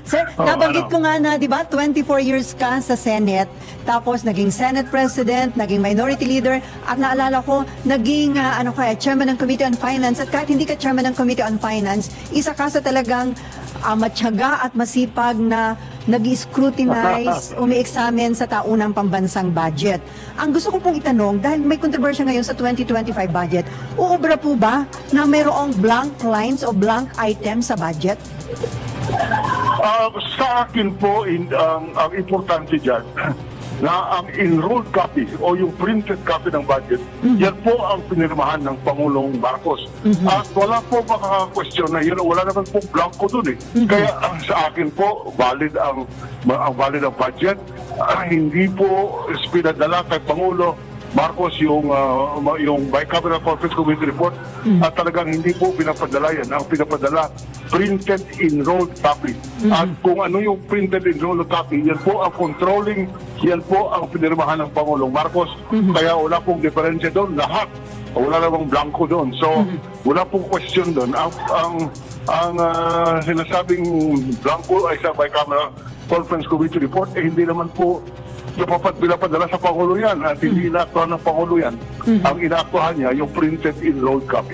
Sir, nabanggit ko nga na, di ba, 24 years ka sa Senate, tapos naging Senate President, naging Minority Leader, at naalala ko, naging Chairman ng Committee on Finance, at kahit hindi ka Chairman ng Committee on Finance, isa ka sa talagang matyaga at masipag na nag-scrutinize, umi-examine sa taunang pambansang budget. Ang gusto ko pong itanong, dahil may kontrobersya ngayon sa 2025 budget, uubra po ba na mayroong blank lines o blank items sa budget? Sa akin po, ang importante dyan, na ang enrolled copy o yung printed copy ng budget, yan po ang pinirmahan ng Pangulong Marcos. At wala po makaka-question na yun, wala naman po blanco dun eh. Kaya sa akin po, valid ang budget. Hindi po pinadala kay Pangulo Marcos yung Bicameral Conference Committee report at talagang hindi po pinapadala yan. Ang pinapadala, printed enrolled copy. At kung ano yung printed enrolled copy, yan po ang controlling, yan po ang pinirmahan ng Pangulong Marcos. Kaya wala pong diferensya doon, lahat. Wala namang blanco doon. So, wala pong question doon. Ang sinasabing blanco ay sa Bicameral Conference Committee report, hindi naman po pinapadala sa Pangulo yan at hindi inaaktuhan ng Pangulo yan. Ang inaaktuhan niya, yung printed enrolled copy.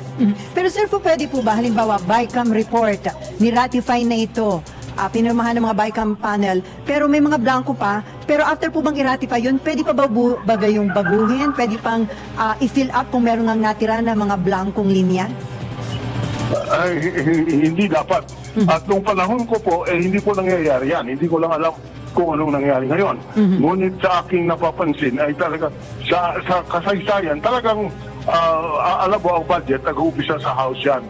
Pero sir, po pwede po ba, halimbawa, BICAM report, ni-ratify na ito, pinirmahan ng mga BICAM panel, pero may mga blanco pa, pero after po bang i-ratify yun, pwede pa ba yung baguhin? Pwede pang i-fill up kung meron nga natira na mga blankong linya? Hindi dapat. At nung panahon ko po, hindi po nangyayari yan. Hindi ko lang alam kung anong nangyari ngayon. Ngunit sa aking napapansin ay talaga sa kasaysayan, talagang alam mo ang budget, nag-uumpisa sa House yan.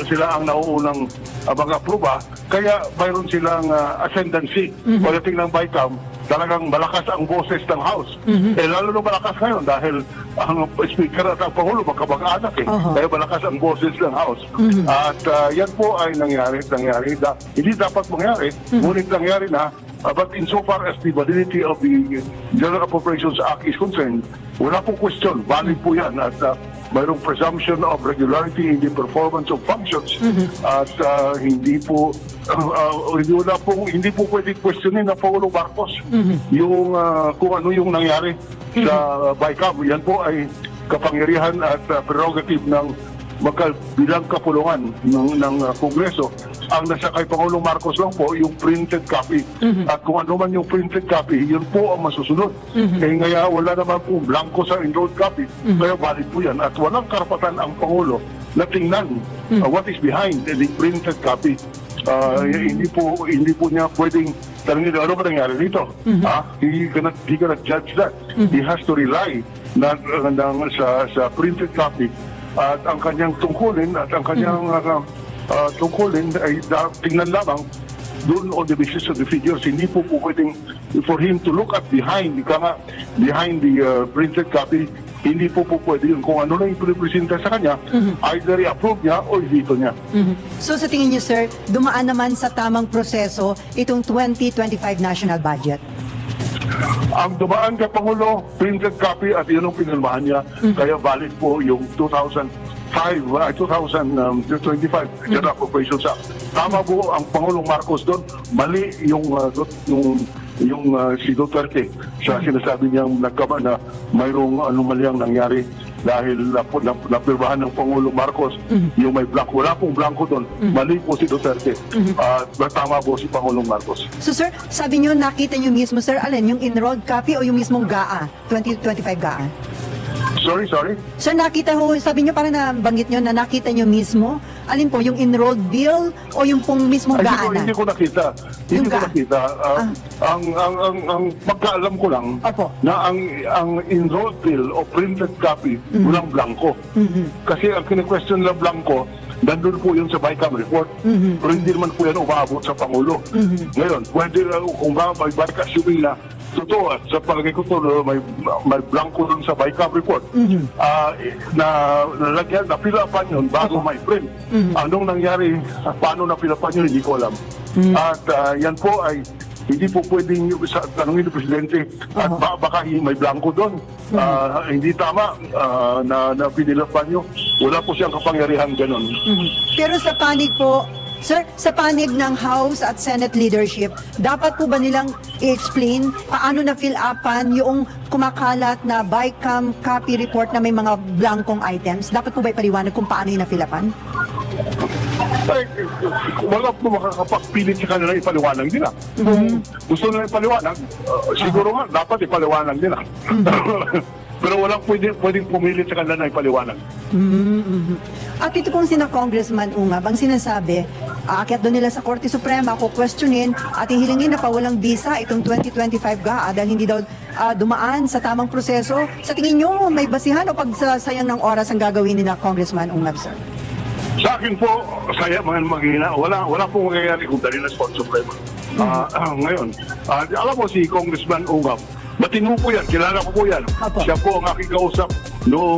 Sila ang nauunang mag-aproba, kaya mayroon silang ascendancy. Pagdating ng BICAM, talagang malakas ang boses ng House. Lalo na malakas ngayon dahil ang Speaker at ang Pangulo magkamag-anak kaya malakas ang boses ng House. At yan po ay nangyari. Hindi dapat mangyari, ngunit nangyari na. But insofar as the validity of the General Appropriations Act is concerned, wala pong question, valid po yan at mayroong presumption of regularity in the performance of functions at hindi po pwedeng questionin ng Pangulong Marcos yung kung ano yung nangyari sa BICAM. Yan po ay kapangyarihan at prerogative ng magkabilang kapulungan ng Kongreso. Ang nasa kay Pangulong Marcos lang po yung printed copy. At kung ano man yung printed copy, yun po ang masusunod. Kaya wala naman po blanco sa enrolled copy. Kaya valid po yan. At walang karapatan ang Pangulo na tingnan what is behind the printed copy. Hindi po niya pwedeng tanongin ano ba nangyari dito. He cannot judge that. He has to rely sa printed copy. At ang kanyang tungkulin at ang kanyang tungkulin ay tingnan lamang doon on the basis of the figures. Hindi po pwedeng for him to look at behind the printed copy. Hindi po pwede yun. Kung ano na yung pinipresenta sa kanya, either i-approve niya o i-veto niya. So sa tingin niyo, sir, dumaan naman sa tamang proseso itong 2025 national budget? Ang dumaan kay Pangulo, printed copy at yun ang pinirmahan niya. Kaya valid po yung 2025 General Appropriations Act. Tama po ang Pangulong Marcos doon. Mali yung si Duterte sa sinasabi niyang nagkama na mayroong anomalyang nangyari dahil napirmahan ng Pangulong Marcos yung may blanco. Wala pong blanco doon. Mali po si Duterte. Tama po si Pangulong Marcos. So sir, sabi niyo nakita niyo mismo, sir, alin? Yung enrolled copy o yung mismong GAA? 2025 GAA? Sorry? Sir, nakita ho, sabi niyo parang nabanggit niyo na nakita niyo mismo, alin po, yung enrolled bill o yung pong mismong GAA na? Hindi ko nakita. Ang pagkaalam ko lang na ang enrolled bill o printed copy walang blanco. Kasi ang kine-question ng blanco, nandun po yun sa BICAM report. Pero hindi naman po yan umaabot sa Pangulo. Ngayon, pwede kung ba may BICAM assuming na totoo at sa palagay ko may blanco dun sa BICAM report na napilapan yun bago may print. Anong nangyari, paano napilapan yun, hindi ko alam. At yan po ay hindi po pwedeng tanongin ng Presidente at baka may blanco doon. Hindi tama na pinilapan nyo. Wala po siyang kapangyarihan ganon. Pero sa panig po Sir, sa panig ng House at Senate leadership, dapat po ba nilang i-explain paano na fill upan yung kumakalat na BICAM copy report na may mga blankong items? Dapat po ba ipaliwanag kung paano yung na-fill upan? Ay, wala po makakapagpilit sa kanila ipaliwanag nila. Kung gusto nila ipaliwanag, siguro nga dapat ipaliwanag nila. Pero walang pwedeng pumilit sa kanila na ipaliwanag. At ito pong sina Congressman Ungab, ang sinasabi, aakyat doon nila sa Korte Suprema, questionin at ihilingin na pawalang visa itong 2025 GAA dahil hindi daw dumaan sa tamang proseso. Sa tingin nyo, may basihan o pagsasayang ng oras ang gagawin nila Congressman Ungab, sir? Sa akin po, kaya mga maghihina, wala pong mangyayari kung dali na sa Korte Suprema. Ngayon, alam mo si Congressman Ungab, matino po yan, kilala ko po yan. Apo. Siya po ang aking kausap noong